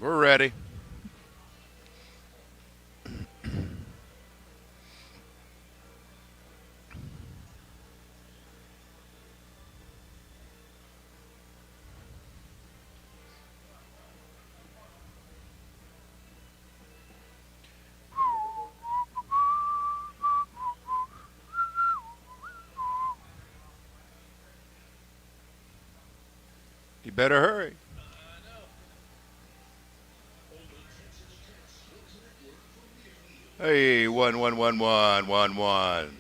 We're ready. You better hurry. Hey, 1 1 1 1 1 1.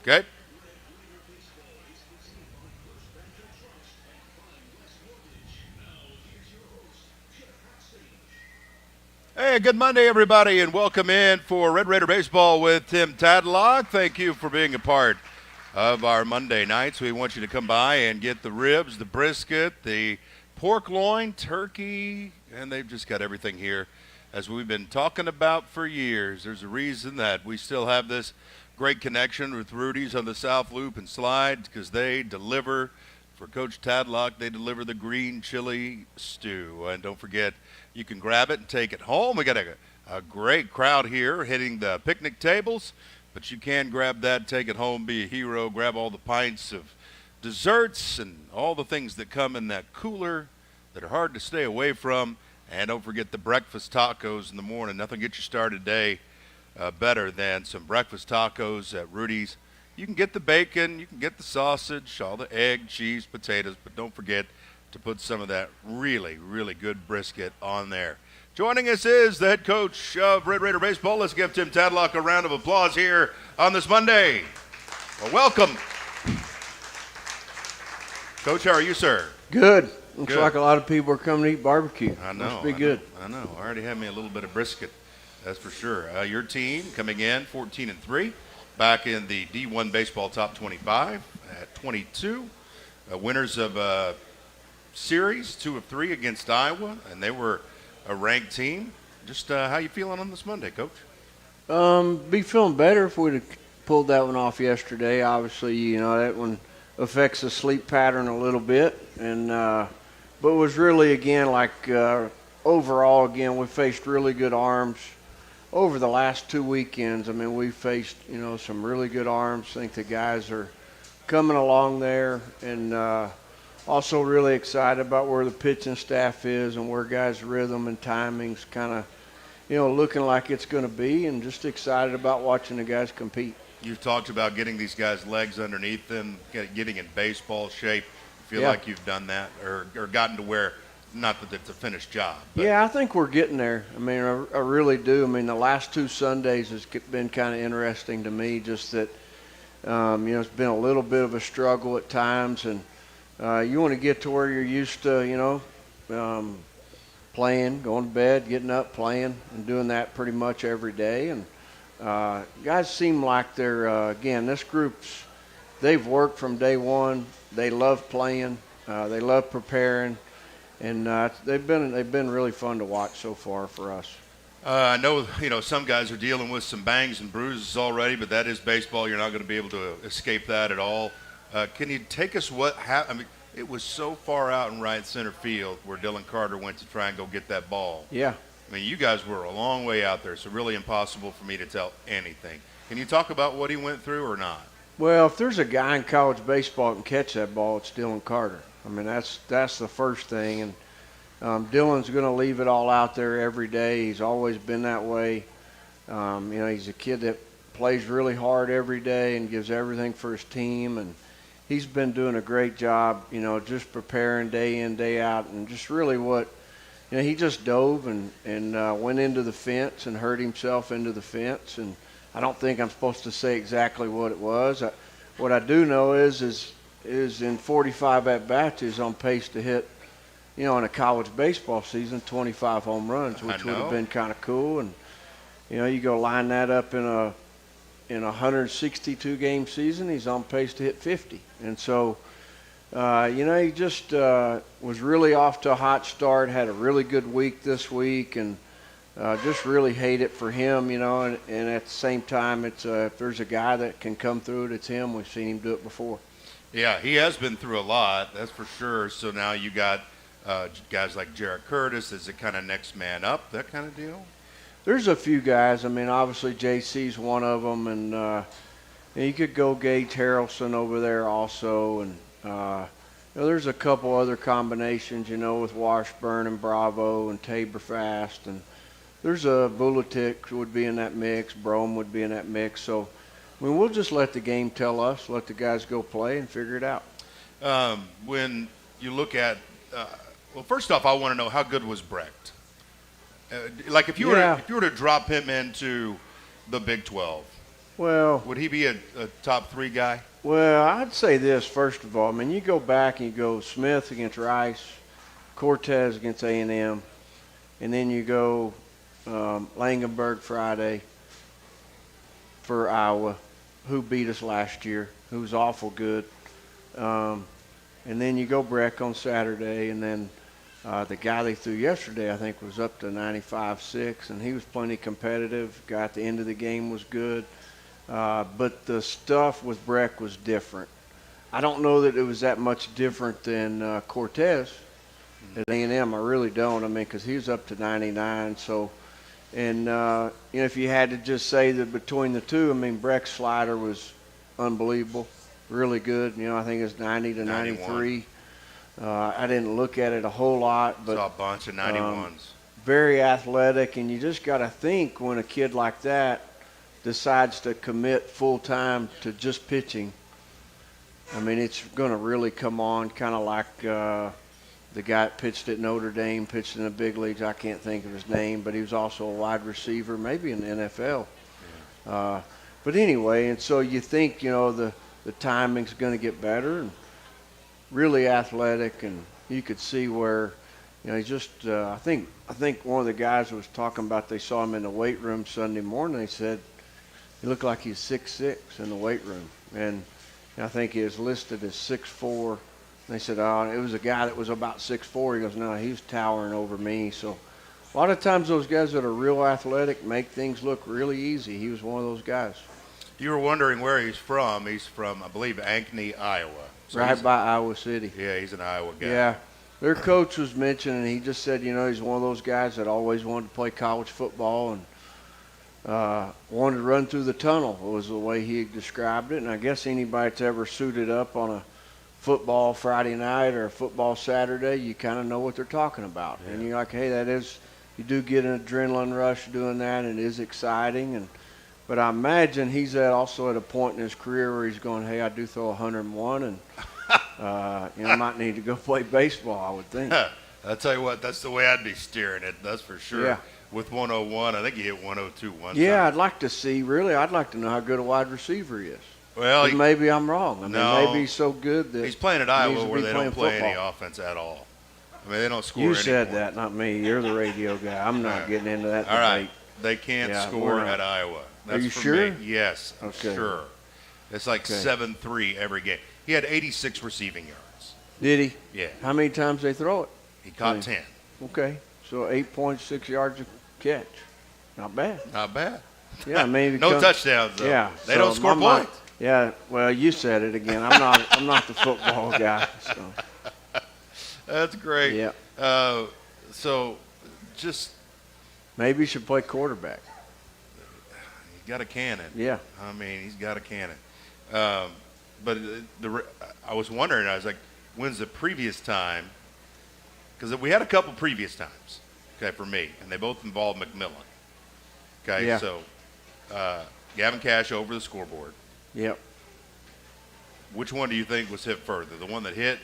Okay. Hey, good Monday, everybody, and welcome in for Red Raider Baseball with Tim Tadlock. Thank you for being a part of our Monday nights. We want you to come by and get the ribs, the brisket, the pork loin, turkey, and they've just got everything here. As we've been talking about for years, there's a reason that we still have this great connection with Rudy's on the South Loop and Slide, because they deliver. For Coach Tadlock, they deliver the green chili stew. And don't forget, you can grab it and take it home. We got a great crowd here hitting the picnic tables, but you can grab that, take it home, be a hero, grab all the pints of desserts and all the things that come in that cooler that are hard to stay away from. And don't forget the breakfast tacos in the morning. Nothing gets you started today better than some breakfast tacos at Rudy's. You can get the bacon, you can get the sausage, all the egg, cheese, potatoes, but don't forget to put some of that really, really good brisket on there. Joining us is the head coach of Red Raider Baseball. Let's give Tim Tadlock a round of applause here on this Monday. Well, welcome. Coach, how are you, sir? Good. Looks Good. like a lot of people are coming to eat barbecue. I know. Must be good. I know. I already had me a little bit of brisket, that's for sure. Your team coming in 14-3. Back in the D1 Baseball Top 25 at 22. Winners of series, 2 of 3 against Iowa, and they were a ranked team. Just how you feeling on this Monday, Coach? Be feeling better if we'd have pulled that one off yesterday. Obviously, that one affects the sleep pattern a little bit, and but it was really again overall again we faced really good arms. Over the last 2 weekends, I mean, we faced, some really good arms. I think the guys are coming along there, and also really excited about where the pitching staff is and where guys' rhythm and timing's kind of, looking like it's going to be, and just excited about watching the guys compete. You've talked about getting these guys' legs underneath them, getting in baseball shape. Feel Yeah. like you've done that or gotten to where, not that it's a finished job. But Yeah, I think we're getting there. I mean, I really do. I mean, the last 2 Sundays has been kind of interesting to me, just that, it's been a little bit of a struggle at times, and you want to get to where you're used to, playing, going to bed, getting up, playing, and doing that pretty much every day. And guys seem like they're, again, this group's, they've worked from day one. They love playing. They love preparing. And they've been really fun to watch so far for us. I know, some guys are dealing with some bangs and bruises already, but that is baseball. You're not going to be able to escape that at all. Can you take us what happened? I mean, it was so far out in right center field where Dylan Carter went to try and go get that ball. Yeah. I mean, you guys were a long way out there, so really impossible for me to tell anything. Can you talk about what he went through or not? Well, if there's a guy in college baseball that can catch that ball, it's Dylan Carter. I mean, that's the first thing. And Dylan's going to leave it all out there every day. He's always been that way. He's a kid that plays really hard every day and gives everything for his team. And he's been doing a great job, just preparing day in, day out. And just really he just dove and went into the fence and hurt himself into the fence. And I don't think I'm supposed to say exactly what it was. What I do know is in 45 at-bats is on pace to hit, in a college baseball season, 25 home runs, which would have been kind of cool. And You go line that up in a 162 game season, he's on pace to hit 50. And so, he just was really off to a hot start, had a really good week this week, and just really hate it for him, and at the same time, it's if there's a guy that can come through it, it's him. We've seen him do it before. Yeah, he has been through a lot, that's for sure. So now you got guys like Jarrett Curtis as the kind of next man up, that kind of deal? There's a few guys. I mean, obviously JC's one of them, and you could go Gage Harrelson over there also, and there's a couple other combinations, with Washburn and Bravo and Tabor Fast, and there's a Buletic would be in that mix, Brome would be in that mix. So, I mean, we'll just let the game tell us, let the guys go play and figure it out. When you look at, well, first off, I want to know how good was Brecht? Like if you were to drop him into the Big 12, well, would he be a top 3 guy? Well, I'd say this first of all. I mean, you go back and you go Smith against Rice, Cortez against A&M, and then you go Langenberg Friday for Iowa, who beat us last year, who was awful good, and then you go Breck on Saturday, and then the guy they threw yesterday, I think, was up to 95-6, and he was plenty competitive. Guy at the end of the game was good. But the stuff with Breck was different. I don't know that it was that much different than Cortez at A&M. I really don't. I mean, because he was up to 99. So, and, if you had to just say that between the two, I mean, Breck's slider was unbelievable, really good. I think it's 90 to 93. I didn't look at it a whole lot, but saw a bunch of 91s. Very athletic, and you just got to think when a kid like that decides to commit full time to just pitching. I mean, it's going to really come on, kind of like the guy that pitched at Notre Dame, pitched in the big leagues. I can't think of his name, but he was also a wide receiver, maybe in the NFL. Yeah. But anyway, and so you think, the timing's going to get better, and really athletic, and you could see where, he just, I think one of the guys was talking about, they saw him in the weight room Sunday morning. They said he looked like he's 6'6" in the weight room, and I think he was listed as 6'4". They said, oh, it was a guy that was about 6'4". He goes, no, he was towering over me. So a lot of times those guys that are real athletic make things look really easy. He was one of those guys. You were wondering where he's from. He's from, I believe, Ankeny, Iowa. So right by Iowa City. Yeah, he's an Iowa guy. Yeah. Their coach was mentioning, he just said, he's one of those guys that always wanted to play college football and wanted to run through the tunnel, was the way he described it. And I guess anybody that's ever suited up on a football Friday night or a football Saturday, you kind of know what they're talking about. Yeah. And you're like, hey, you do get an adrenaline rush doing that, and it is exciting. But I imagine he's also at a point in his career where he's going, hey, I do throw 101, and I might need to go play baseball, I would think. I'll tell you what, that's the way I'd be steering it, that's for sure. Yeah. With 101, I think he hit 102 one time. Yeah, I'd like to know how good a wide receiver he is. Well, maybe I'm wrong. I mean, maybe he's so good that he's playing at Iowa where they don't play any offense at all. I mean, they don't score anymore. You said that, not me. You're the radio guy. I'm not getting into that debate. All right. They can't score at Iowa. That's Are you for sure? Me. Yes, I'm sure. It's like 7-3 every game. He had 86 receiving yards. Did he? Yeah. How many times they throw it? He caught 10. Okay. So 8.6 yards a catch. Not bad. Not bad. Yeah, maybe no touchdowns though. Yeah. They don't score points. Yeah, well, you said it again. I'm not the football guy. So. That's great. Yeah. So just maybe you should play quarterback. He's got a cannon. Yeah. I mean, he's got a cannon. But I was wondering, I was like, when's the previous time? Because we had a couple previous times, okay, for me, and they both involved McMillan. Okay, yeah. So Gavin Cash over the scoreboard. Yep. Which one do you think was hit further? The one that hit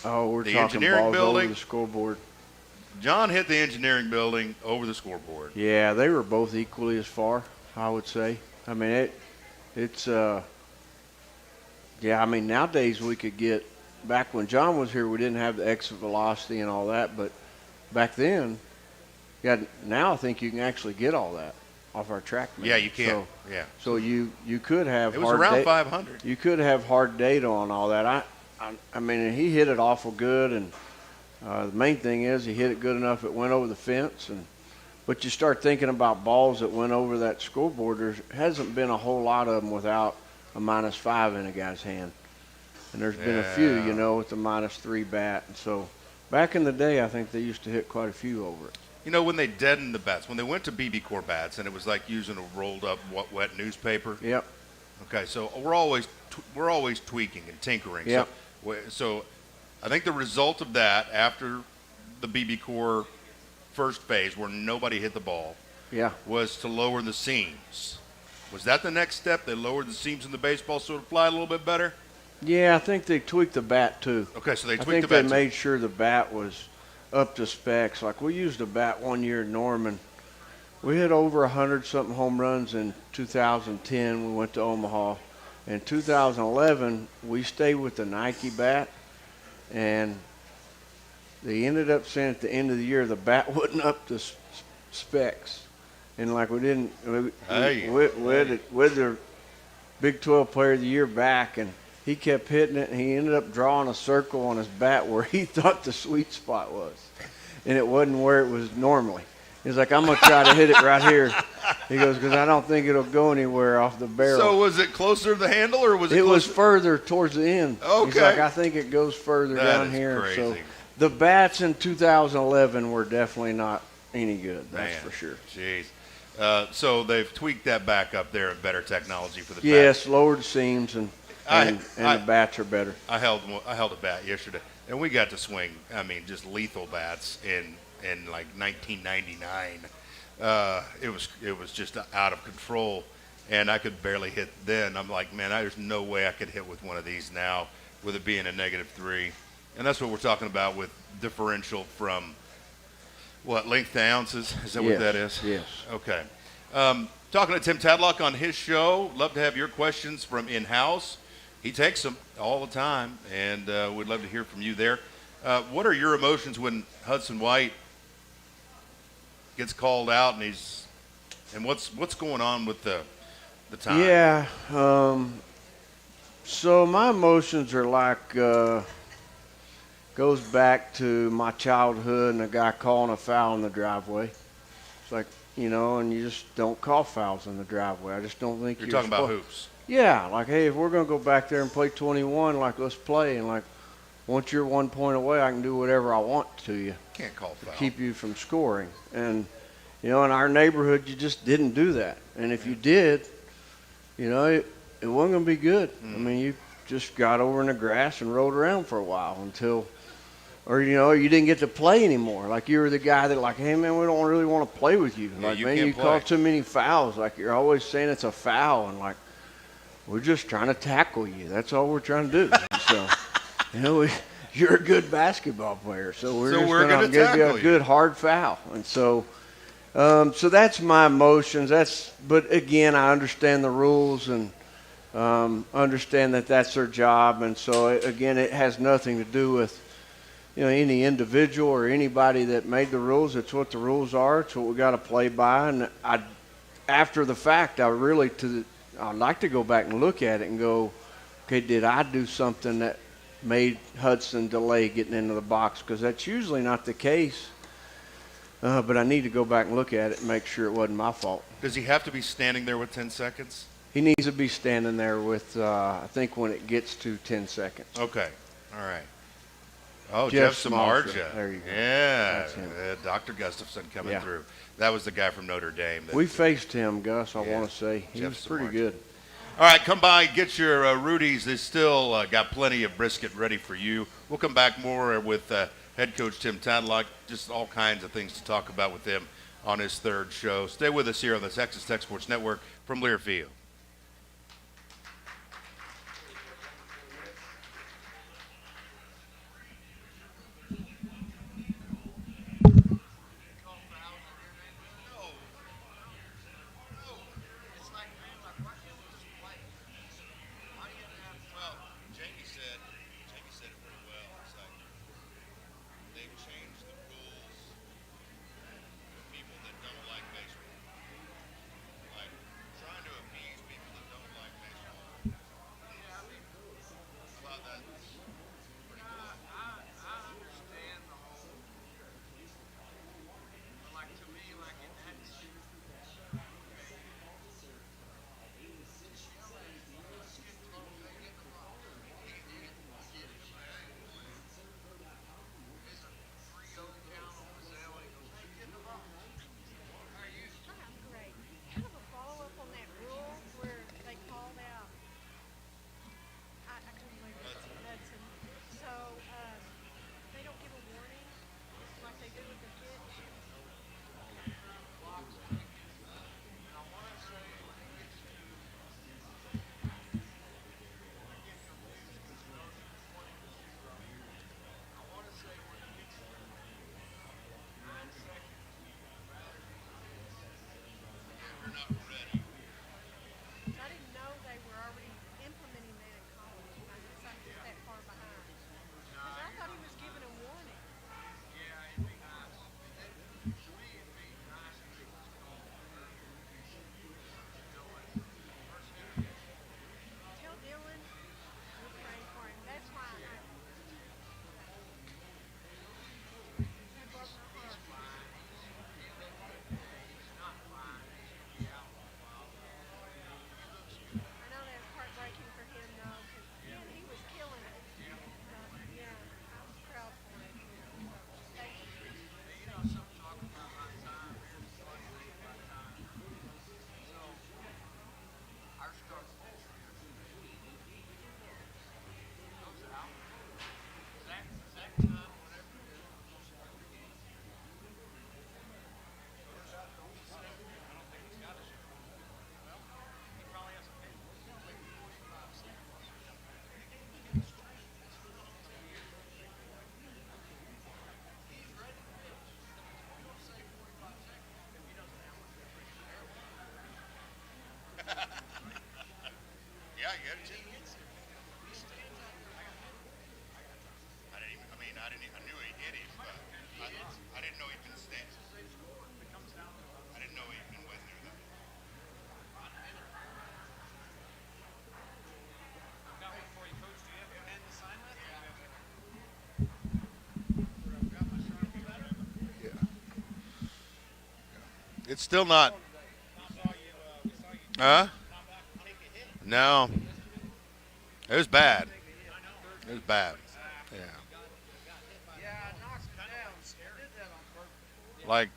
we're the talking engineering balls building? Over the scoreboard. John hit the engineering building over the scoreboard. Yeah, they were both equally as far, I would say. I mean, it's I mean, nowadays we could get, back when John was here, we didn't have the exit velocity and all that, but back then, now I think you can actually get all that off our track meet. Yeah, you can. So, yeah. So you could have It was around 500. You could have hard data on all that. I mean, he hit it awful good, and the main thing is he hit it good enough it went over the fence. But you start thinking about balls that went over that scoreboard. There hasn't been a whole lot of them without a -5 in a guy's hand. And there's been a few, you know, with the -3 bat. And so back in the day, I think they used to hit quite a few over it. You know, when they deadened the bats, when they went to BB Core bats, and it was like using a rolled up wet newspaper. Yep. Okay, so we're always tweaking and tinkering. Yep. So I think the result of that after the BB Core first phase, where nobody hit the ball, was to lower the seams. Was that the next step? They lowered the seams in the baseball so it would fly a little bit better? Yeah, I think they tweaked the bat too. Okay, so they tweaked the bat. I think they made sure the bat was up to specs. Like we used a bat one year in Norman. We hit over 100-something home runs in 2010. We went to Omaha. In 2011, we stayed with the Nike bat, and they ended up saying at the end of the year the bat wasn't up to specs. And like we didn't, with the Big 12 Player of the Year back, and he kept hitting it, and he ended up drawing a circle on his bat where he thought the sweet spot was. And it wasn't where it was normally. He's like, I'm going to try to hit it right here. He goes, because I don't think it'll go anywhere off the barrel. So was it closer to the handle, or was it was further towards the end. Okay. He's like, I think it goes further down here. Crazy. So the bats in 2011 were definitely not any good, that's for sure. Jeez. So they've tweaked that back up there and better technology for the bats. Yes, lowered seams and the bats are better. I held a bat yesterday, and we got to swing. I mean, just lethal bats in like 1999. It was just out of control, and I could barely hit then. I'm like, man, there's no way I could hit with one of these now, with it being a -3. And that's what we're talking about with differential from length to ounces? Is that what that is? Yes. Okay. Talking to Tim Tadlock on his show. Love to have your questions from in-house. He takes them all the time, and we'd love to hear from you there. What are your emotions when Hudson White gets called out, and what's going on with the time? Yeah. So my emotions are like goes back to my childhood and a guy calling a foul in the driveway. It's like, you know, and you just don't call fouls in the driveway. I just don't think you're talking about hoops. Yeah, like, hey, if we're going to go back there and play 21, like, let's play. And, like, once you're 1 point away, I can do whatever I want to you. Can't call foul. To keep you from scoring. And, you know, in our neighborhood, you just didn't do that. And if you did, you know, it wasn't going to be good. I mean, you just got over in the grass and rolled around for a while until – or, you know, you didn't get to play anymore. Like, you were the guy that, like, hey, man, we don't really want to play with you. Yeah, like, man, you call too many fouls. Like, you're always saying it's a foul. And, like, we're just trying to tackle you. That's all we're trying to do. So, you know, you're a good basketball player. So we're just going to give you a good hard foul. And so that's my emotions. But, again, I understand the rules and understand that that's their job. And so, again, it has nothing to do with, you know, any individual or anybody that made the rules. It's what the rules are. It's what we got to play by. And after the fact, I'd like to go back and look at it and go, okay, did I do something that made Hudson delay getting into the box? Because that's usually not the case. But I need to go back and look at it and make sure it wasn't my fault. Does he have to be standing there with 10 seconds? He needs to be standing there with, I think, when it gets to 10 seconds. Okay. All right. Oh, Jeff Samardzija. There you go. Yeah, Dr. Gustafson coming through. That was the guy from Notre Dame. We faced him, Gus, I want to say. He was pretty good. All right, come by, get your Rudies. They still got plenty of brisket ready for you. We'll come back more with head coach Tim Tadlock. Just all kinds of things to talk about with him on his third show. Stay with us here on the Texas Tech Sports Network from Learfield. I knew he hit him, but I didn't know he'd been standing. I didn't know he'd been wet there, though. Yeah. It's still not. Huh? No. It was bad. It was bad. Yeah. Like,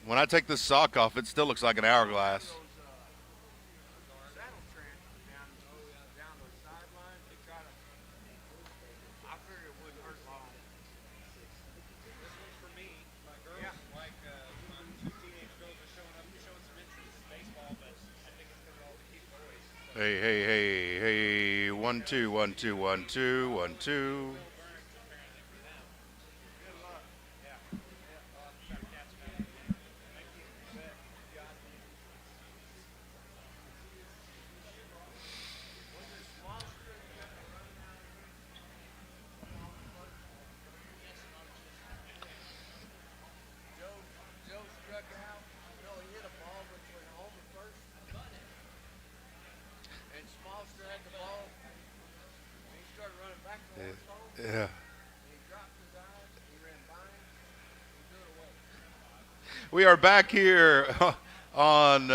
when I take this sock off, it still looks like an hourglass. Hey, hey, hey, hey, 1 2 1 2 1 2 1 2. Yeah. We are back here on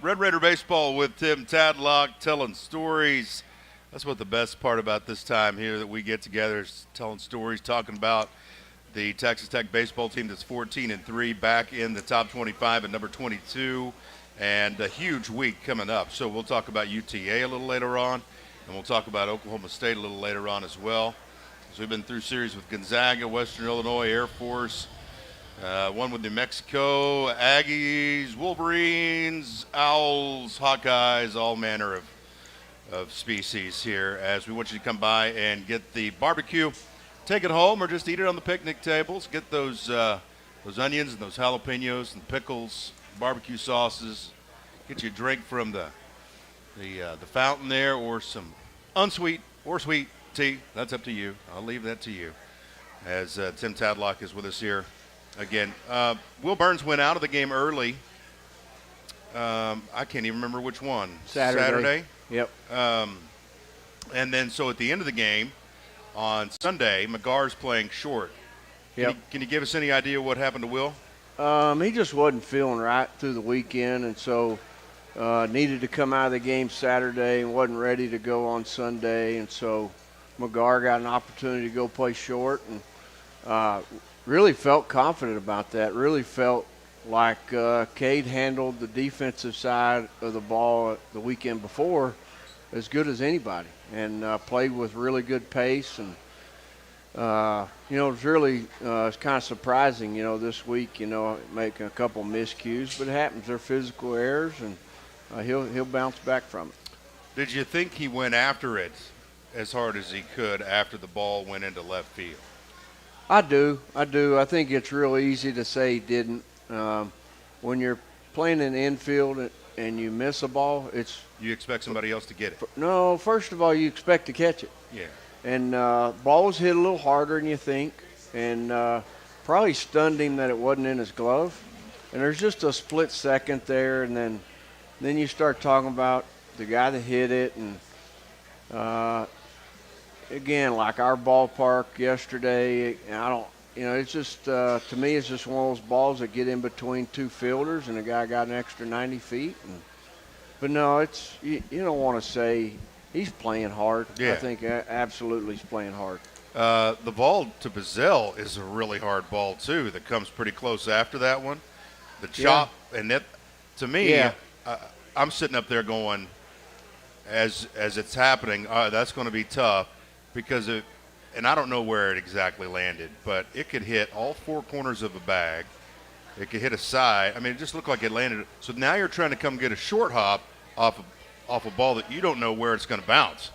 Red Raider Baseball with Tim Tadlock, telling stories. That's what the best part about this time here that we get together is telling stories, talking about the Texas Tech baseball team that's 14-3, back in the top 25 at number 22, and a huge week coming up. So we'll talk about UTA a little later on, and we'll talk about Oklahoma State a little later on as well. So we've been through series with Gonzaga, Western Illinois, Air Force, one with New Mexico, Aggies, Wolverines, Owls, Hawkeyes, all manner of species here, as we want you to come by and get the barbecue, take it home, or just eat it on the picnic tables. Get those onions and those jalapenos and pickles, barbecue sauces. Get you a drink from the fountain there, or some unsweet or sweet tea. That's up to you. I'll leave that to you. As Tim Tadlock is with us here again. Will Burns went out of the game early. I can't even remember which one. Saturday? Yep. And then so at the end of the game on Sunday, McGar's playing short. Yep. Can you give us any idea what happened to Will? He just wasn't feeling right through the weekend, and so needed to come out of the game Saturday and wasn't ready to go on Sunday. And so McGar got an opportunity to go play short, and really felt confident about that. Really felt like Cade handled the defensive side of the ball the weekend before as good as anybody, and played with really good pace. And it was really it's kind of surprising, this week, making a couple miscues, but it happens. They're physical errors, and he'll bounce back from it. Did you think he went after it as hard as he could after the ball went into left field? I do. I think it's real easy to say he didn't. When you're playing in the infield and you miss a ball, you expect somebody else to get it. No, first of all, you expect to catch it. Yeah. And ball was hit a little harder than you think, and probably stunned him that it wasn't in his glove. And there's just a split second there, and then you start talking about the guy that hit it, and again, like our ballpark yesterday, it's just, to me, it's just one of those balls that get in between two fielders, and the guy got an extra 90 feet. But no, you don't want to say he's playing hard. Yeah. I think absolutely he's playing hard. The ball to Bazell is a really hard ball, too, that comes pretty close after that one. The chop, and that, to me, I'm sitting up there going, as it's happening, that's going to be tough. Because and I don't know where it exactly landed, but it could hit all four corners of a bag. It could hit a side. I mean, it just looked like it landed. So now you're trying to come get a short hop off a ball that you don't know where it's going to bounce.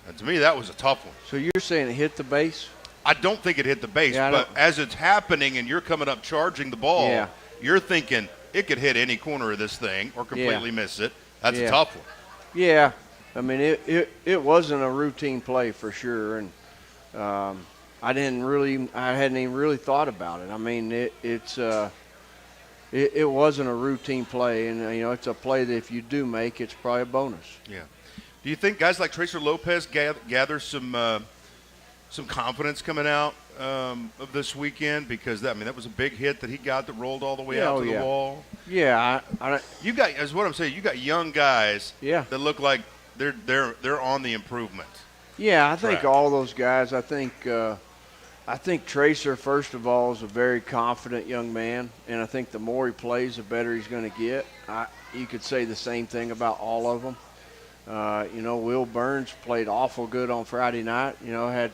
And to me, that was a tough one. So you're saying it hit the base? I don't think it hit the base, but as it's happening and you're coming up charging the ball, you're thinking it could hit any corner of this thing or completely miss it. That's a tough one. Yeah. I mean, it wasn't a routine play for sure, and I hadn't even really thought about it. I mean, it wasn't a routine play, and it's a play that if you do make, it's probably a bonus. Yeah. Do you think guys like Tracer Lopez gather some confidence coming out of this weekend? Because that was a big hit that he got that rolled all the way out to the wall. Yeah, you got, as what I'm saying, you got young guys that look like they're on the improvement. Yeah, I think all those guys. I think Tracer, first of all, is a very confident young man, and I think the more he plays, the better he's going to get. You could say the same thing about all of them. Will Burns played awful good on Friday night. Had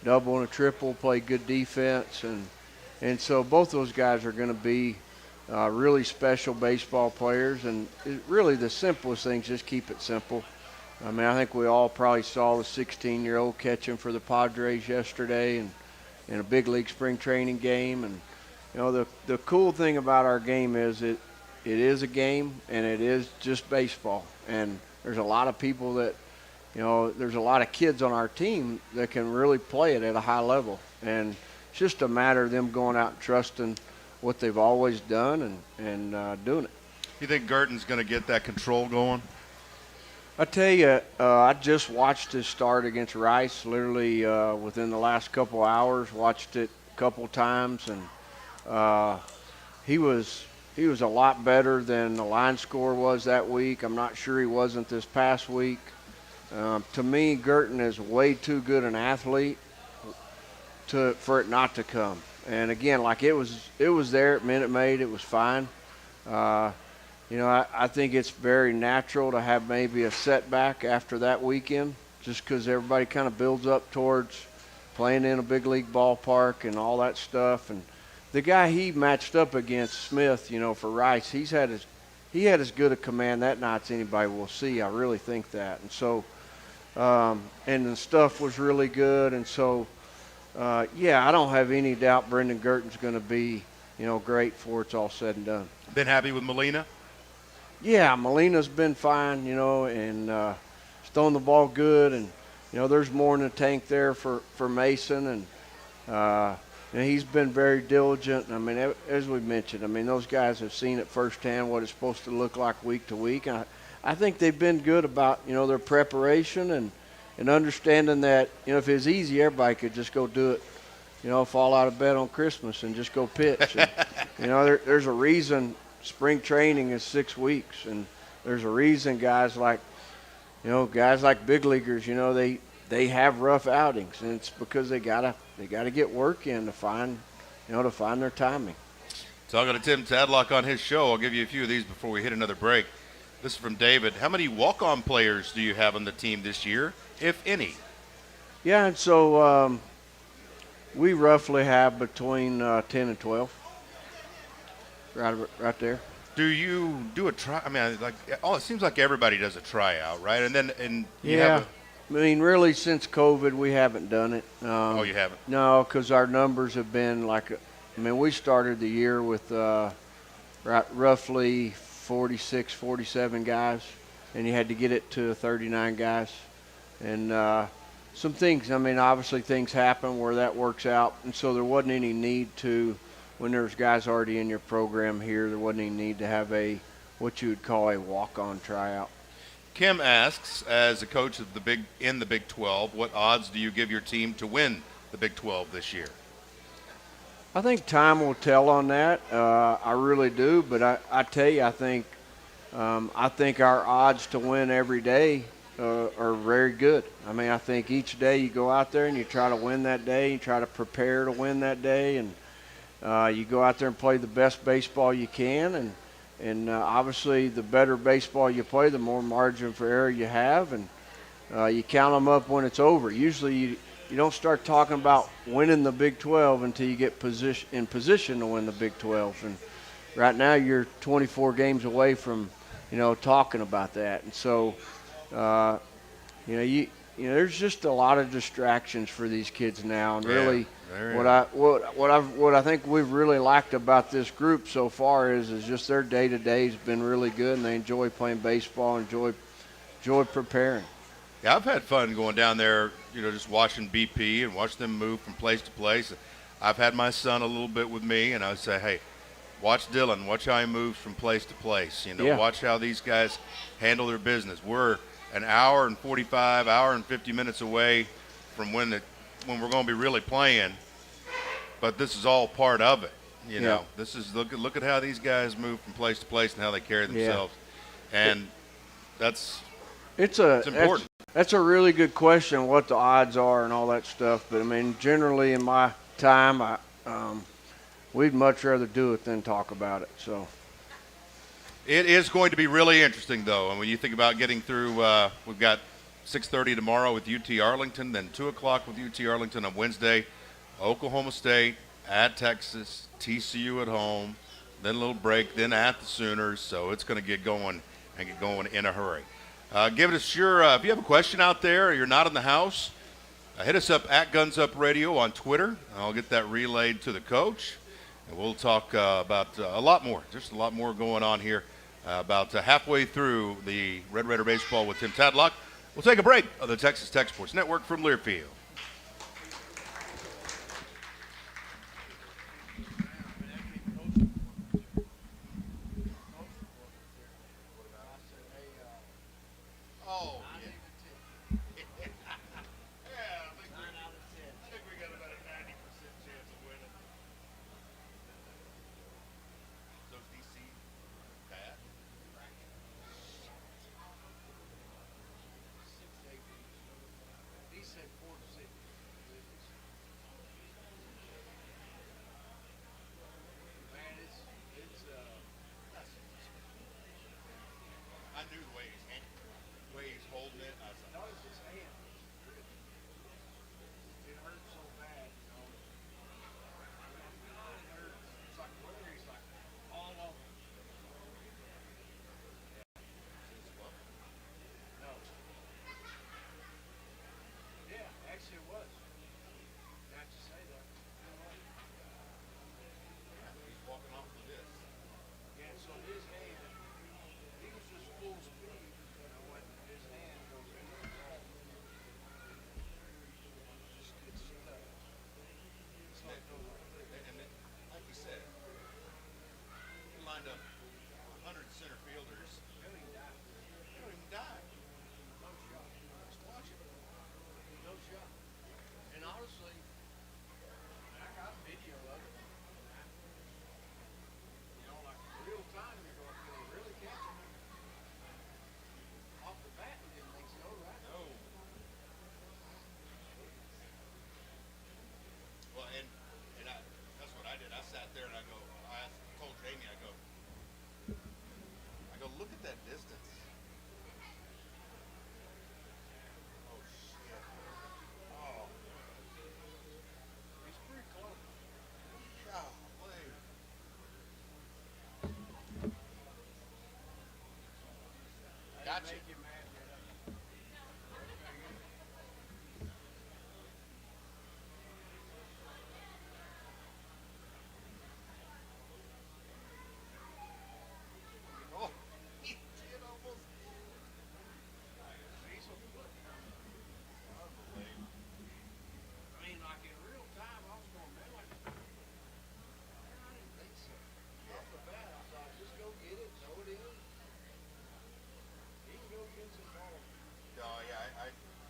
double and a triple, played good defense, and so both those guys are going to be really special baseball players. And really, the simplest things, just keep it simple. I mean, I think we all probably saw the 16-year-old catching for the Padres yesterday, and in a big league spring training game. And the cool thing about our game is it is a game, and it is just baseball. And there's a lot of people that, there's a lot of kids on our team that can really play it at a high level. And it's just a matter of them going out and trusting what they've always done and doing it. You think Gurton's going to get that control going? I tell you, I just watched his start against Rice literally within the last couple hours. Watched it a couple times, and he was a lot better than the line score was that week. I'm not sure he wasn't this past week. To me, Gurton is way too good an athlete for it not to come. And again, like it was there at Minute Maid. It was fine. I think it's very natural to have maybe a setback after that weekend, just because everybody kind of builds up towards playing in a big league ballpark and all that stuff. And the guy he matched up against, Smith, for Rice, he had as good a command that night as anybody will see. I really think that. And so, and the stuff was really good. And so, I don't have any doubt Brendan Gurton's going to be, great before it's all said and done. Been happy with Molina? Yeah, Molina's been fine, and he's throwing the ball good, and there's more in the tank there for Mason, and he's been very diligent. I mean, as we mentioned, those guys have seen it firsthand what it's supposed to look like week to week. And I think they've been good about their preparation and understanding that if it was easy, everybody could just go do it, fall out of bed on Christmas and just go pitch. And, there's a reason. Spring training is 6 weeks, and there's a reason guys like big leaguers, they have rough outings, and it's because they gotta get work in to find their timing. Talking to Tim Tadlock on his show. I'll give you a few of these before we hit another break. This is from David. How many walk-on players do you have on the team this year, if any? Yeah, and so we roughly have between 10 and 12. Right there. Do you do a try? It seems like everybody does a tryout, right? Really since COVID we haven't done it. You haven't? No, because our numbers have been we started the year with roughly 46, 47 guys, and you had to get it to 39 guys. And some things, obviously things happen where that works out, and so there wasn't any need to. When there's guys already in your program here, there wasn't any need to have what you would call a walk-on tryout. Kim asks, as a coach of the Big 12, what odds do you give your team to win the Big 12 this year? I think time will tell on that. I really do, but I tell you, I think our odds to win every day are very good. I think each day you go out there and you try to win that day, you try to prepare to win that day, and you go out there and play the best baseball you can, and obviously the better baseball you play, the more margin for error you have, and you count them up when it's over. Usually you don't start talking about winning the Big 12 until you get in position to win the Big 12. And right now you're 24 games away from talking about that. And so there's just a lot of distractions for these kids now, and really. What I think we've really liked about this group so far is just their day-to-day has been really good, and they enjoy playing baseball, enjoy enjoy preparing. Yeah, I've had fun going down there, just watching BP and watch them move from place to place. I've had my son a little bit with me, and I say, hey, watch Dylan. Watch how he moves from place to place. Yeah. Watch how these guys handle their business. We're an hour and 45, hour and 50 minutes away from when we're going to be really playing, but this is all part of it. This is look at how these guys move from place to place and how they carry themselves, and it's important. That's a really good question, what the odds are and all that stuff. But I mean, generally in my time, we'd much rather do it than talk about it. So it is going to be really interesting, though. And when you think about getting through, we've got 6:30 tomorrow with UT Arlington, then 2 o'clock with UT Arlington on Wednesday, Oklahoma State at Texas, TCU at home, then a little break, then at the Sooners. So it's going to get going in a hurry. Give it if you have a question out there or you're not in the house, hit us up at Guns Up Radio on Twitter. I'll get that relayed to the coach, and we'll talk about a lot more, just a lot more going on here about halfway through the Red Raider Baseball with Tim Tadlock. We'll take a break on the Texas Tech Sports Network from Learfield. Look at that distance. Oh, shit. Oh. He's pretty close. Golly. Gotcha.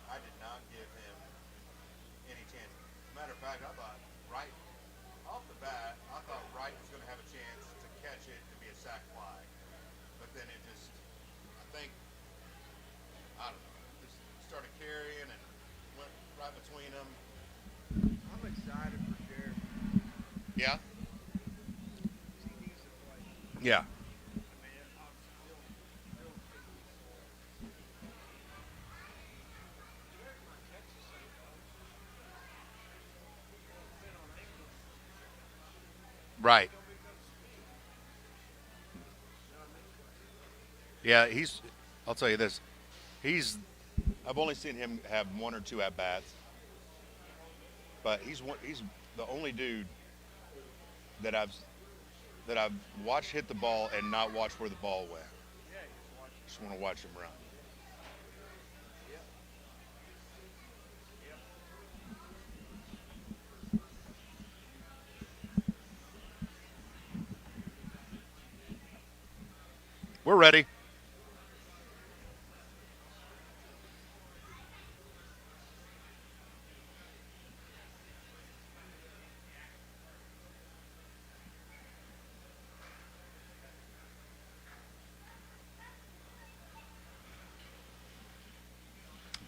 I did not give him any chance. Matter of fact, I thought right off the bat, Wright was going to have a chance to catch it to be a sac fly. But then it just, I don't know, just started carrying and went right between them. I'm excited for Jared. Yeah? He needs to play. Yeah. Right. Yeah, I'll tell you this. I've only seen him have one or two at-bats, but he's the only dude that I've watched hit the ball and not watch where the ball went. Just want to watch him run. ready.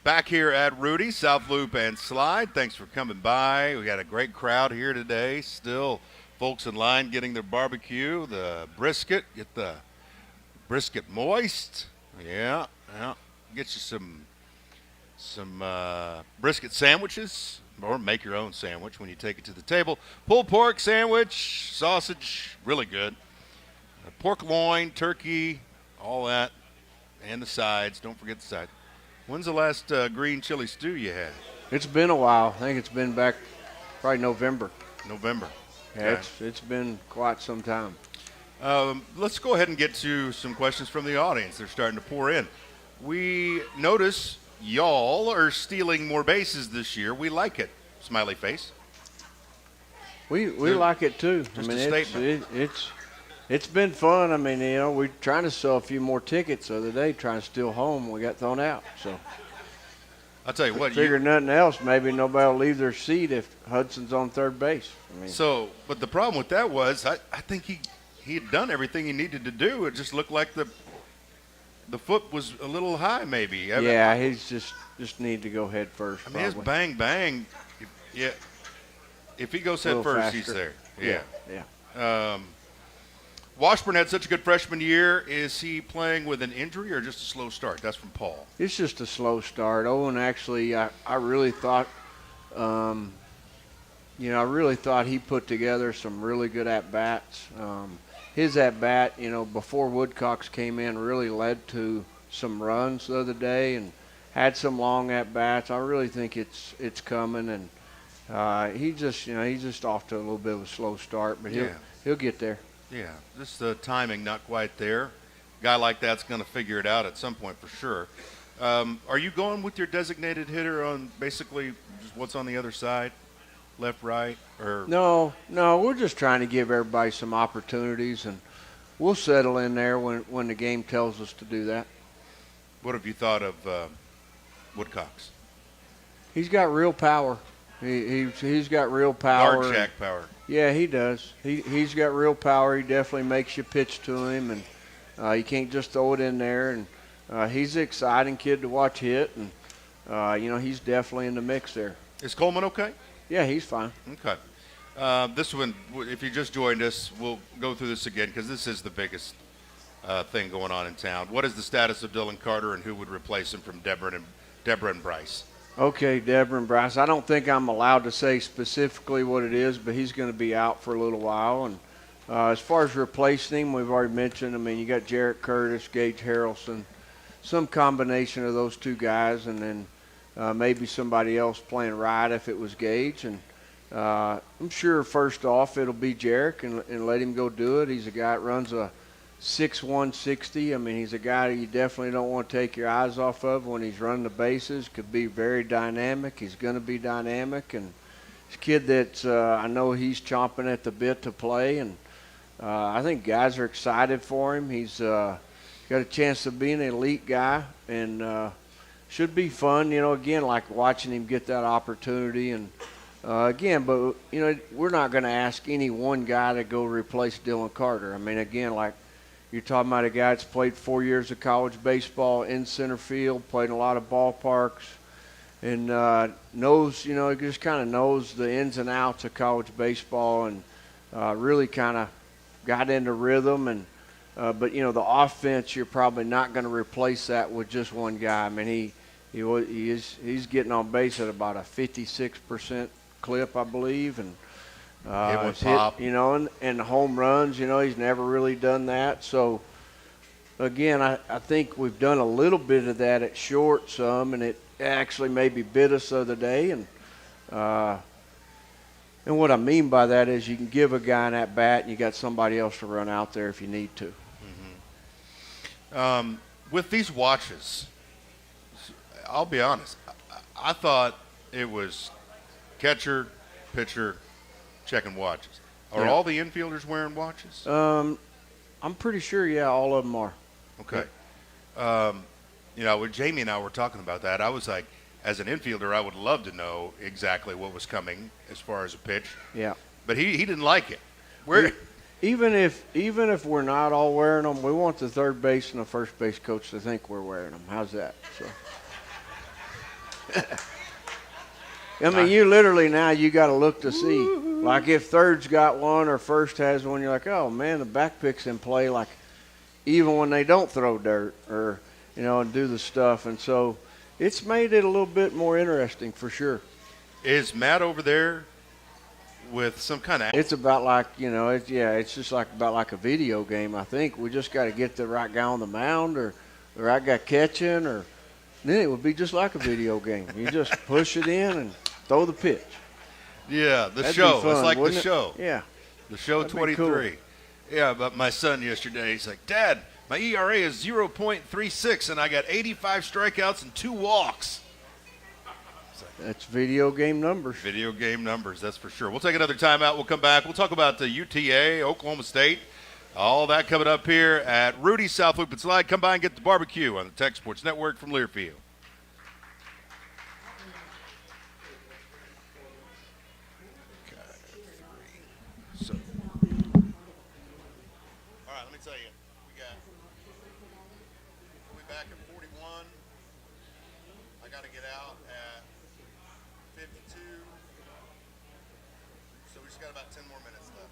Back here at Rudy, South Loop and Slide. Thanks for coming by. We got a great crowd here today. Still folks in line getting their barbecue, the brisket. Get the brisket moist. Yeah. Get you some brisket sandwiches, or make your own sandwich when you take it to the table. Pulled pork sandwich, sausage, really good. Pork loin, turkey, all that, and the sides. Don't forget the sides. When's the last green chili stew you had? It's been a while. I think it's been back probably November. November. Yeah, Okay. it's been quite some time. Let's go ahead and get to some questions from the audience. They're starting to pour in. We notice y'all are stealing more bases this year. We like it. Smiley face. We like it too. Just I mean, a statement. It's been fun. I mean, we're trying to sell a few more tickets the other day, trying to steal home. We got thrown out. So I'll tell you what. Figure nothing else. Maybe nobody will leave their seat if Hudson's on third base. I mean, but the problem with that was I think he had done everything he needed to do. It just looked like the foot was a little high, maybe. Yeah, he's just need to go head first. I mean, his bang bang. If he goes head first, he's there. Yeah. Washburn had such a good freshman year. Is he playing with an injury or just a slow start? That's from Paul. It's just a slow start. Owen actually, I really thought, I really thought he put together some really good at-bats. His at-bat, before Woodcocks came in, really led to some runs the other day and had some long at-bats. I really think it's coming, and he's just off to a little bit of a slow start, but he'll get there. Yeah, just the timing not quite there. Guy like that's going to figure it out at some point for sure. Are you going with your designated hitter on basically just what's on the other side, left, right, or? No, we're just trying to give everybody some opportunities, and we'll settle in there when the game tells us to do that. What have you thought of Woodcocks? He's got real power. He's got real power. Guard jack power. Yeah, he does. He's got real power. He definitely makes you pitch to him, and you can't just throw it in there. And he's an exciting kid to watch hit, and he's definitely in the mix there. Is Coleman okay? Yeah, he's fine. Okay. This one, if you just joined us, we'll go through this again because this is the biggest thing going on in town. What is the status of Dylan Carter, and who would replace him from Deborah and Bryce? Okay, Deborah and Bryce. I don't think I'm allowed to say specifically what it is, but he's going to be out for a little while. And as far as replacing him, we've already mentioned, you got Jarrett Curtis, Gage Harrelson, some combination of those two guys, and then maybe somebody else playing right if it was Gage. And I'm sure first off it'll be Jarrett and let him go do it. He's a guy that runs a 6'1", 60. He's a guy that you definitely don't want to take your eyes off of when he's running the bases. Could be very dynamic. He's going to be dynamic. And he's a kid that I know he's chomping at the bit to play. And I think guys are excited for him. He's got a chance to be an elite guy and should be fun, again, like watching him get that opportunity. And again, but, we're not going to ask any one guy to go replace Dylan Carter. Again, like, you're talking about a guy that's played 4 years of college baseball in center field, played in a lot of ballparks, and knows, just kind of knows the ins and outs of college baseball and really kind of got into rhythm. And but, the offense, you're probably not going to replace that with just one guy. He's getting on base at about a 56% clip, I believe, and pop. And home runs, he's never really done that. So, again, I think we've done a little bit of that at short some, and it actually maybe bit us the other day. And what I mean by that is you can give a guy an at-bat and you got somebody else to run out there if you need to. Mm-hmm. With these watches, I'll be honest, I thought it was catcher, pitcher, checking watches. Are all the infielders wearing watches? I'm pretty sure, yeah, all of them are. Okay. When Jamie and I were talking about that, I was like, as an infielder, I would love to know exactly what was coming as far as a pitch. Yeah. But he didn't like it. Where Even if we're not all wearing them, we want the third base and the first base coach to think we're wearing them. How's that? So. I mean, you literally now you got to look to see. Like if third's got one or first has one, you're like, oh man, the back pick's in play. Like even when they don't throw dirt or and do the stuff, and so it's made it a little bit more interesting for sure. is Matt over there with some kind of? It's about like it's just like about like a video game. I think we just got to get the right guy on the mound or the right guy catching, or then it would be just like a video game. You just push it in and throw the pitch. Yeah, the That'd show. be fun, It's like the wouldn't it? show. Yeah. The show That'd be 23. cool. Yeah, but my son yesterday, he's like, Dad, my ERA is 0.36, and I got 85 strikeouts and 2 walks. That's video game numbers. Video game numbers, that's for sure. We'll take another timeout. We'll come back. We'll talk about the UTA, Oklahoma State. All that coming up here at Rudy's South Loop and Slide. Come by and get the barbecue on the Tech Sports Network from Learfield. So, all right, let me tell you, we'll be back at 41. I got to get out at 52. So we just got about 10 more minutes left.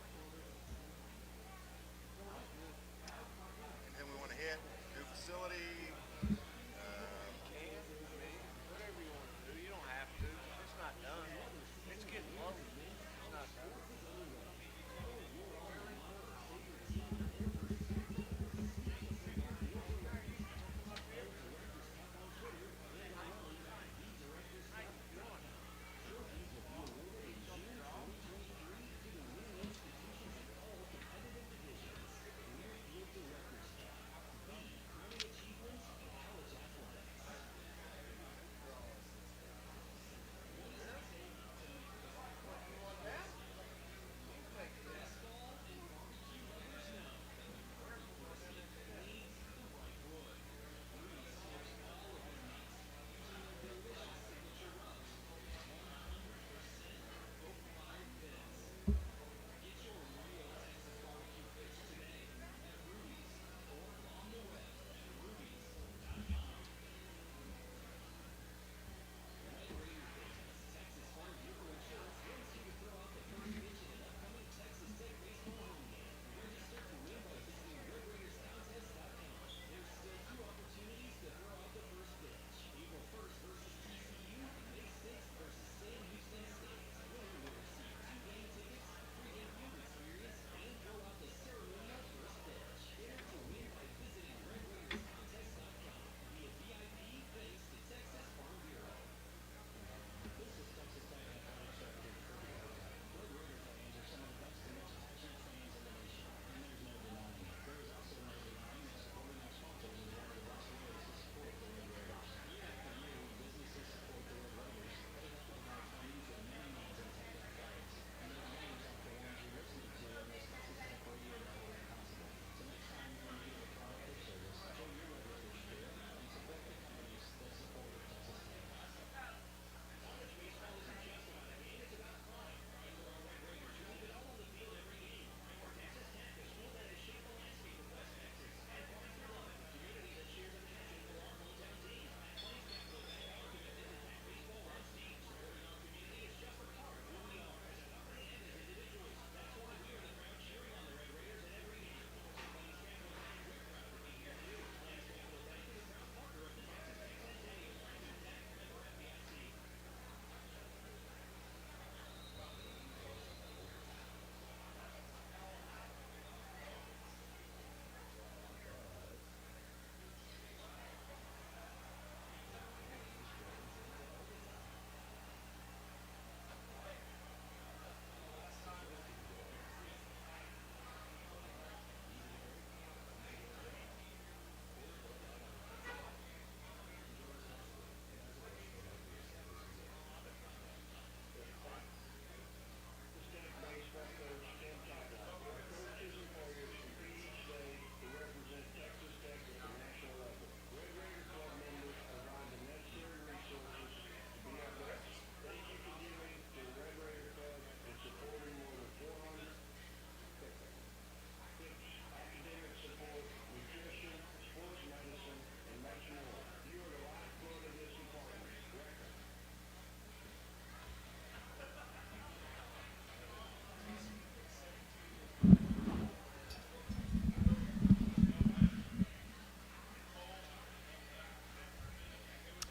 And then we want to hit new facility. Whatever you want to do, you don't have to. It's not done. It's getting close. It's not done.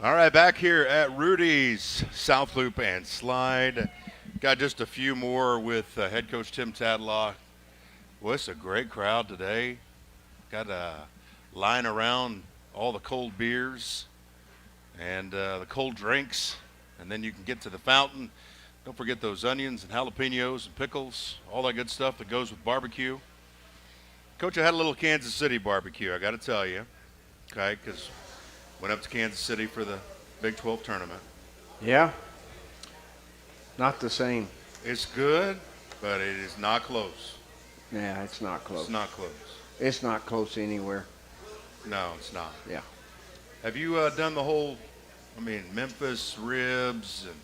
All right, back here at Rudy's South Loop and Slide. Got just a few more with head coach Tim Tadlock. Well, it's a great crowd today. Got a line around all the cold beers and the cold drinks, and then you can get to the fountain. Don't forget those onions and jalapenos and pickles, all that good stuff that goes with barbecue. Coach, I had a little Kansas City barbecue, I got to tell you, okay, because went up to Kansas City for the Big 12 tournament. Yeah. Not the same. It's good, but it is not close. Yeah, it's not close. It's not close. It's not close anywhere. No, it's not. Yeah. Have you done the whole, Memphis ribs and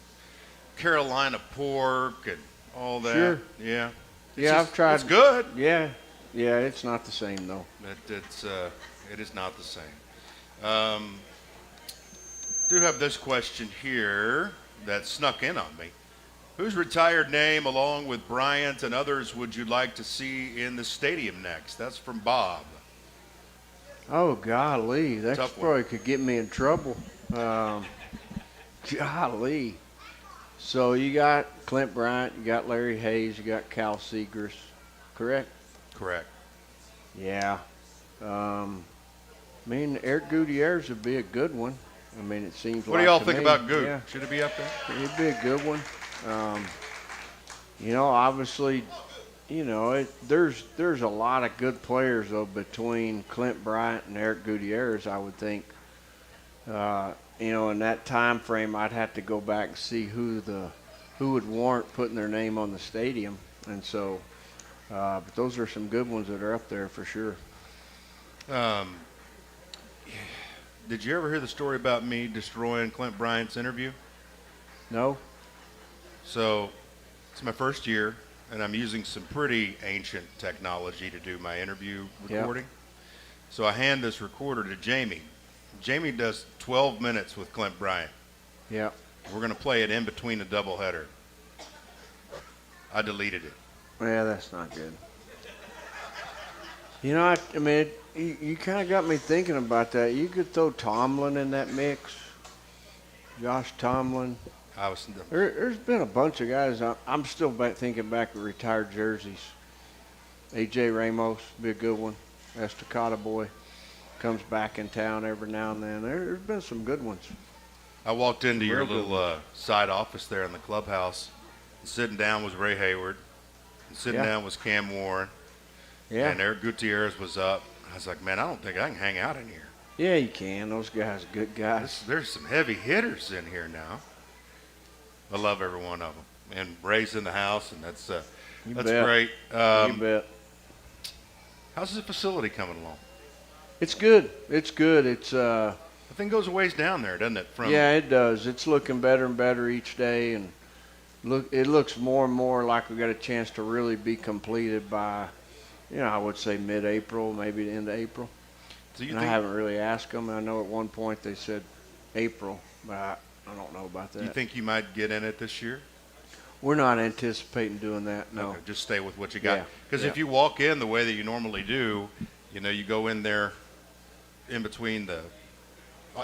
Carolina pork and all that? Sure. Yeah. I've tried. It's good. Yeah. Yeah, it's not the same, though. It is not the same. Do have this question here that snuck in on me. Whose retired name, along with Bryant and others, would you like to see in the stadium next? That's from Bob. Oh, golly. That Tough one. probably could get me in trouble. Golly. So you got Clint Bryant, you got Larry Hayes, you got Cal Seegers, correct? Correct. Yeah. Eric Gutierrez would be a good one. It seems like. What do y'all think me. about Goot? Yeah. Should it be up there? It'd be a good one. Obviously, there's a lot of good players though between Clint Bryant and Eric Gutierrez. I would think, in that time frame, I'd have to go back and see who would warrant putting their name on the stadium, and so. But those are some good ones that are up there for sure. Did you ever hear the story about me destroying Clint Bryant's interview? No. So it's my first year, and I'm using some pretty ancient technology to do my interview recording. Yep. So I hand this recorder to Jamie. Jamie does 12 minutes with Clint Bryant. Yeah. We're going to play it in between the doubleheader. I deleted it. Yeah, that's not good. You kind of got me thinking about that. You could throw Tomlin in that mix. Josh Tomlin. There's been a bunch of guys. I'm still thinking back of retired jerseys. A.J. Ramos would be a good one. Estacada boy comes back in town every now and then. There's been some good ones. I walked into your little side office there in the clubhouse. And sitting down was Ray Hayward. And sitting down was Cam Warren. Yeah. And Eric Gutierrez was up. I was like, man, I don't think I can hang out in here. Yeah, you can. Those guys are good guys. There's some heavy hitters in here now. I love every one of them. And Ray's in the house, and that's great. You bet. How's the facility coming along? It's good. It's good. The thing goes a ways down there, doesn't it? Yeah, it does. It's looking better and better each day, and it looks more and more like we got a chance to really be completed by, I would say mid-April, maybe the end of April. So I haven't really asked them. I know at one point they said April, but I don't know about that. You think you might get in it this year? We're not anticipating doing that, no. Okay, just stay with what you got. Yeah. Because if you walk in the way that you normally do, you go in there in between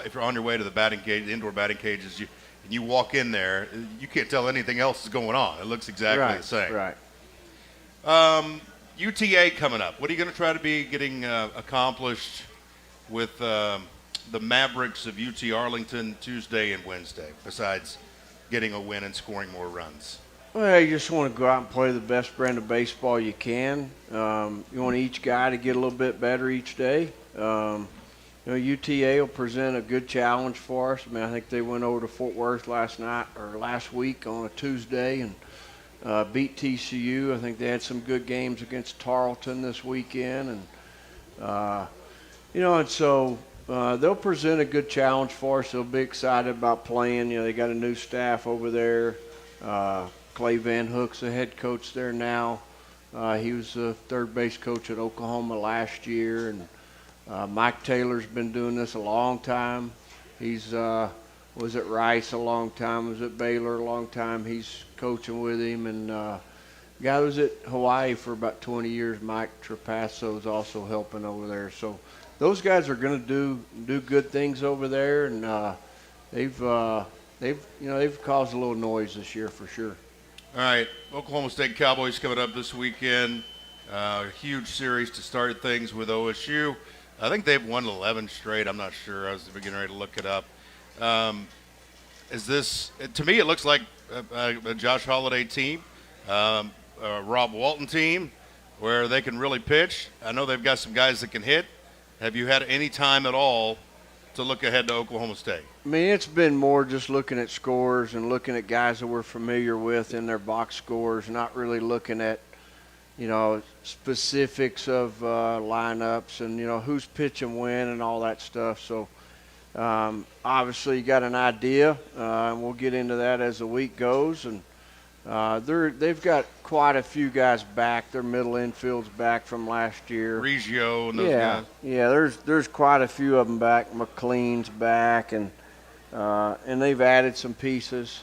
if you're on your way to the batting cage, the indoor batting cages, and you walk in there, you can't tell anything else is going on. It looks exactly the same. Right. UTA coming up. What are you going to try to be getting accomplished with the Mavericks of UT Arlington Tuesday and Wednesday, besides getting a win and scoring more runs? Well, you just want to go out and play the best brand of baseball you can. You want each guy to get a little bit better each day. UTA will present a good challenge for us. I think they went over to Fort Worth last week on a Tuesday and beat TCU. I think they had some good games against Tarleton this weekend, and so they'll present a good challenge for us. They'll be excited about playing. They got a new staff over there. Clay Van Hook's the head coach there now. He was the third base coach at Oklahoma last year, and Mike Taylor's been doing this a long time. He's was at Rice a long time, was at Baylor a long time. He's coaching with him, and guy was at Hawaii for about 20 years. Mike Trapasso is also helping over there. So those guys are going to do good things over there, and they've caused a little noise this year for sure. All right, Oklahoma State Cowboys coming up this weekend. Huge series to start things with OSU. I think they've won 11 straight. I'm not sure. I was getting ready to look it up. To me, it looks like a Josh Holliday team, a Rob Walton team, where they can really pitch. I know they've got some guys that can hit. Have you had any time at all to look ahead to Oklahoma State? I mean, it's been more just looking at scores and looking at guys that we're familiar with in their box scores, not really looking at, specifics of lineups and, who's pitching when and all that stuff. So, obviously you got an idea, and we'll get into that as the week goes. And they've got quite a few guys back. Their middle infield's back from last year. Reggio and those guys. Yeah, there's quite a few of them back. McLean's back, and they've added some pieces.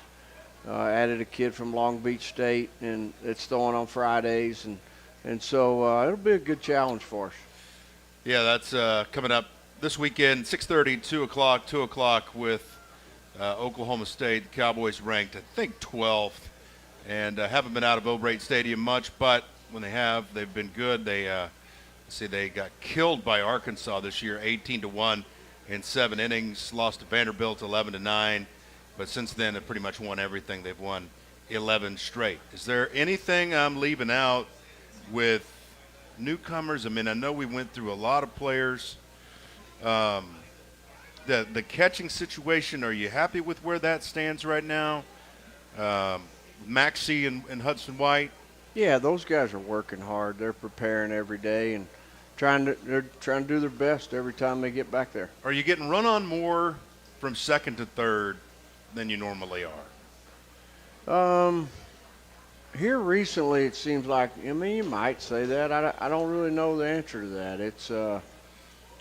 Added a kid from Long Beach State, and it's throwing on Fridays, and so it'll be a good challenge for us. Yeah, that's coming up this weekend, 6:30, 2 o'clock with Oklahoma State. The Cowboys ranked, I think, 12th, and haven't been out of O'Brate Stadium much, but when they have, they've been good. They got killed by Arkansas this year, 18-1 in 7 innings, lost to Vanderbilt 11-9. But since then, they've pretty much won everything. They've won 11 straight. Is there anything I'm leaving out with newcomers? I mean, I know we went through a lot of players. The catching situation, are you happy with where that stands right now? Maxey and Hudson White? Yeah, those guys are working hard. They're preparing every day and they're trying to do their best every time they get back there. Are you getting run on more from second to third than you normally are? Here recently, it seems like, you might say that. I don't really know the answer to that.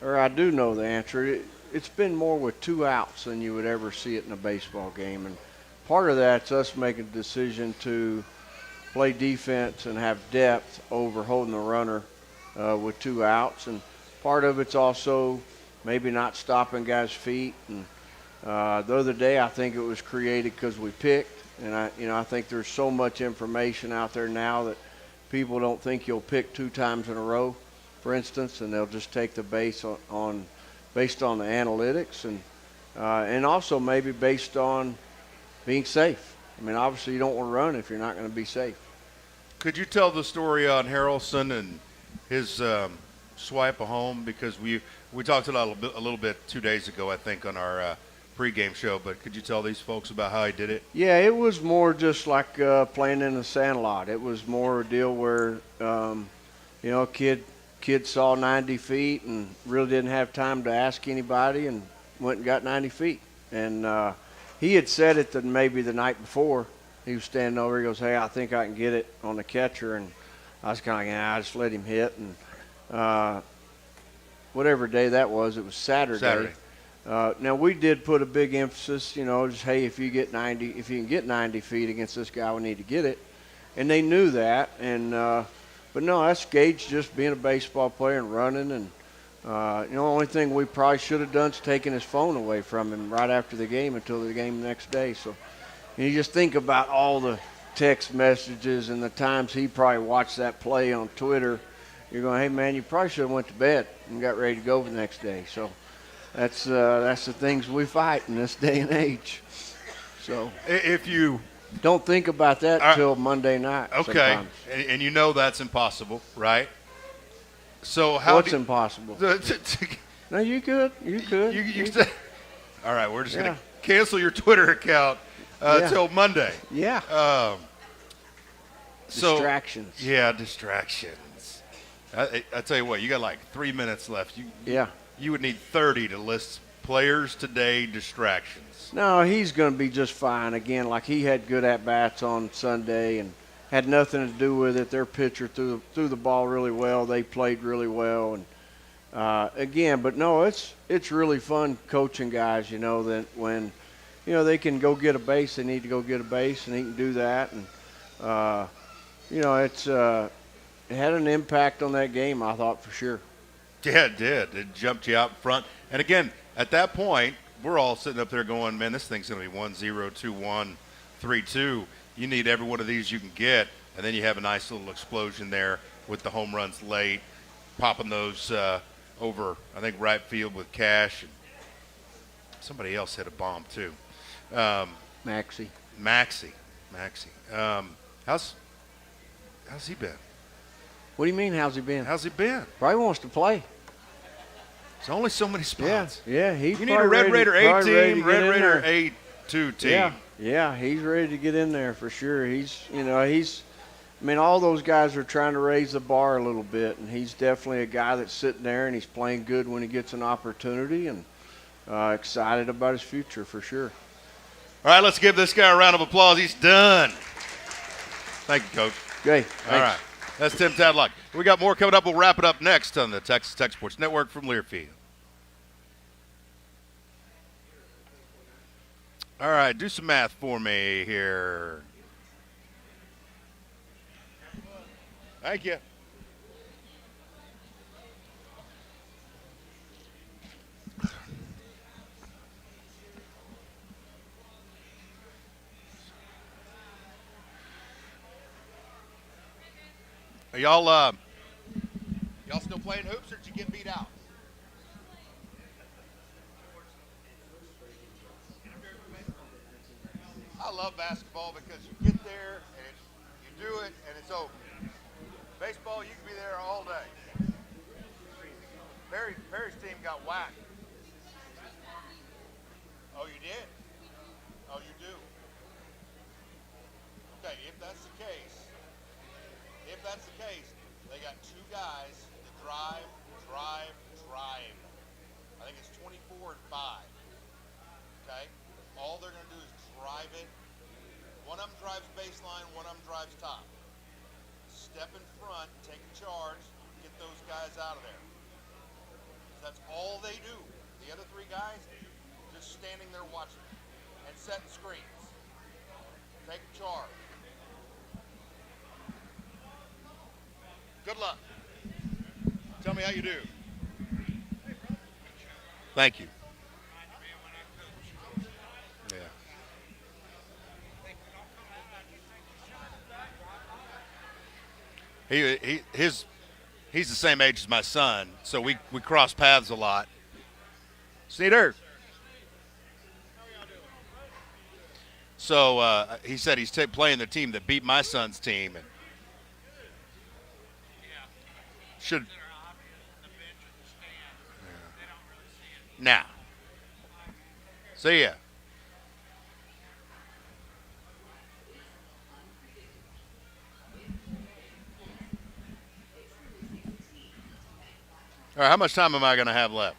Or I do know the answer. It's been more with 2 outs than you would ever see it in a baseball game. And part of that's us making a decision to play defense and have depth over holding the runner with 2 outs. And part of it's also maybe not stopping guys' feet. And the other day, I think it was created because we picked, and I think there's so much information out there now that people don't think you'll pick 2 times in a row, for instance, and they'll just take the base based on the analytics, and also maybe based on being safe. I mean, obviously you don't want to run if you're not going to be safe. Could you tell the story on Harrelson and his swipe a home? Because we talked a little bit 2 days ago, I think, on our pregame show, but could you tell these folks about how he did it? Yeah, it was more just like playing in the sandlot. It was more a deal where, kid saw 90 feet and really didn't have time to ask anybody and went and got 90 feet. And he had said it maybe the night before. He was standing over, he goes, "Hey, I think I can get it on the catcher." And I was kind of like, I just let him hit. And whatever day that was, it was Saturday. Now we did put a big emphasis, just hey, if you can get 90 feet against this guy, we need to get it, and they knew that. And but no, that's Gage just being a baseball player and running. And the only thing we probably should have done is taken his phone away from him right after the game until the game the next day. So you just think about all the text messages and the times he probably watched that play on Twitter. You're going, hey man, you probably should have went to bed and got ready to go the next day. So. That's the things we fight in this day and age. So if you don't think about that until Monday night. Okay, and that's impossible, right? So what's impossible? No, you could. All right, we're just gonna cancel your Twitter account till Monday. Yeah. Distractions. Yeah, distractions. I tell you what, you got like 3 minutes left. You would need 30 to list players today distractions. No, he's going to be just fine. Again, like he had good at-bats on Sunday and had nothing to do with it. Their pitcher threw the ball really well. They played really well. And but no, it's really fun coaching guys, that when, they can go get a base, they need to go get a base, and he can do that. And, it had an impact on that game, I thought, for sure. Yeah, it did. It jumped you out front. And again, at that point, we're all sitting up there going, man, this thing's going to be 1-0, 2-1, 3-2. You need every one of these you can get, and then you have a nice little explosion there with the home runs late, popping those over, I think, right field with Cash. And somebody else hit a bomb, too. Maxie. How's he been? What do you mean, how's he been? How's he been? Probably wants to play. There's only so many spots. Yeah. He's you need a Red Raider A team, Red Raider A2 team. Yeah, he's ready to get in there for sure. All those guys are trying to raise the bar a little bit, and he's definitely a guy that's sitting there and he's playing good when he gets an opportunity, and excited about his future for sure. All right, let's give this guy a round of applause. He's done. Thank you, Coach. Okay, all right. That's Tim Tadlock. We got more coming up. We'll wrap it up next on the Texas Tech Sports Network from Learfield. All right, do some math for me here. Thank you. Are y'all still playing hoops, or did you get beat out? I love basketball because you get there and you do it and it's over. Baseball, you can be there all day. Perry's team got whacked. Oh, you did? Oh, you do? Okay, if that's the case, they got two guys to drive. I think it's 24 and 5. Okay? All they're going to do is drive it. One of them drives baseline, one of them drives top. Step in front, take a charge, get those guys out of there. That's all they do. The other three guys, just standing there watching and setting screens. Take a charge. Good luck. Tell me how you do. Thank you. Yeah. He's the same age as my son, so we cross paths a lot. Sneeder. So he said he's playing the team that beat my son's team. And should. Now. See ya. All right, how much time am I going to have left?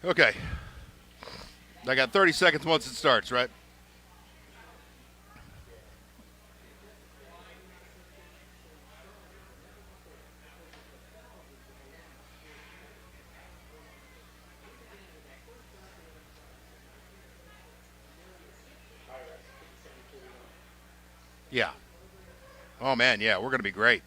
Okay. I got 30 seconds once it starts, right? Yeah. Oh, man, yeah, we're going to be great.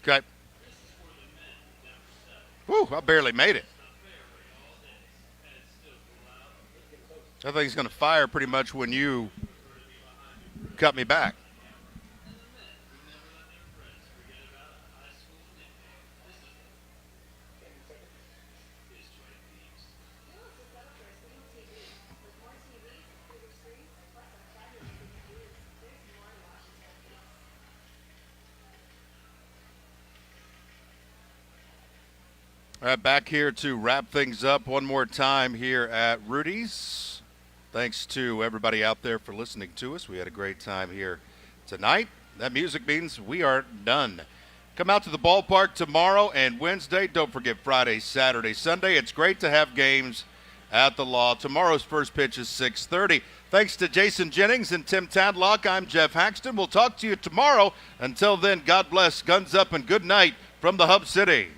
Okay. Whew, I barely made it. I think he's going to fire pretty much when you cut me back. All right, back here to wrap things up one more time here at Rudy's. Thanks to everybody out there for listening to us. We had a great time here tonight. That music means we are done. Come out to the ballpark tomorrow and Wednesday. Don't forget Friday, Saturday, Sunday. It's great to have games at the Law. Tomorrow's first pitch is 6:30. Thanks to Jason Jennings and Tim Tadlock, I'm Jeff Haxton. We'll talk to you tomorrow. Until then, God bless, guns up, and good night from the Hub City.